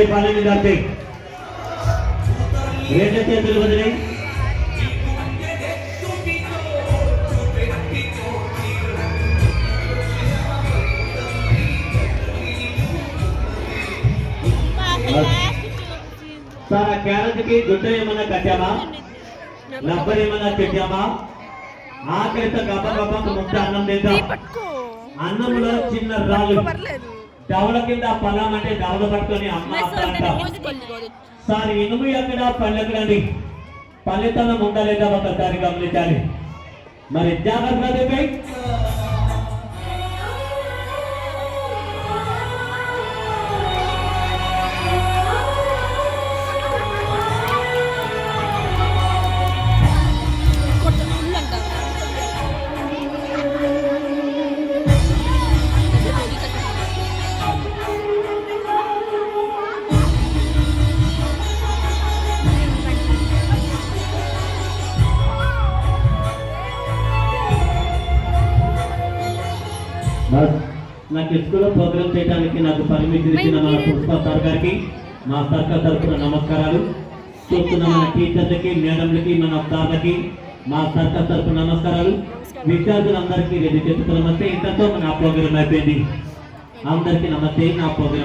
పాలని దాటే రెండు చేతులు వదిలి సార్ ఆ క్యారెట్కి జుట్టు ఏమన్నా కట్టామా రబ్బర్ ఏమన్నా పెట్టామా ఆఖరితో గబ గబకు ముద్ద అన్నం తింటాం అన్నంలో చిన్న రాళ్ళు దవల కింద పళ్ళం అంటే దవల పట్టుకొని అమ్మ అంటాం సార్ ఇనుము ఎక్కడ పళ్ళెక్కడండి పల్లెతనం ఉందా లేదా ఒకసారి గమనించాలి మరి జాగ్రత్త నాకు స్కూల్లో ప్రోగ్రామ్ చేయడానికి నాకు పర్మిషన్ ఇచ్చిన మన ప్రిన్సిపల్ సార్ గారికి మా సర్కార్ తరఫున నమస్కారాలు చూస్తున్న మన టీచర్లకి మేడంలకి మన సార్లకి మా సర్కార్ తరఫున నమస్కారాలు విద్యార్థులందరికీ రెడీ చేస్తున్న నమస్తే ఇంతతో నా ప్రోగ్రామ్ అయిపోయింది అందరికీ నమస్తే నా ప్రోగ్రామ్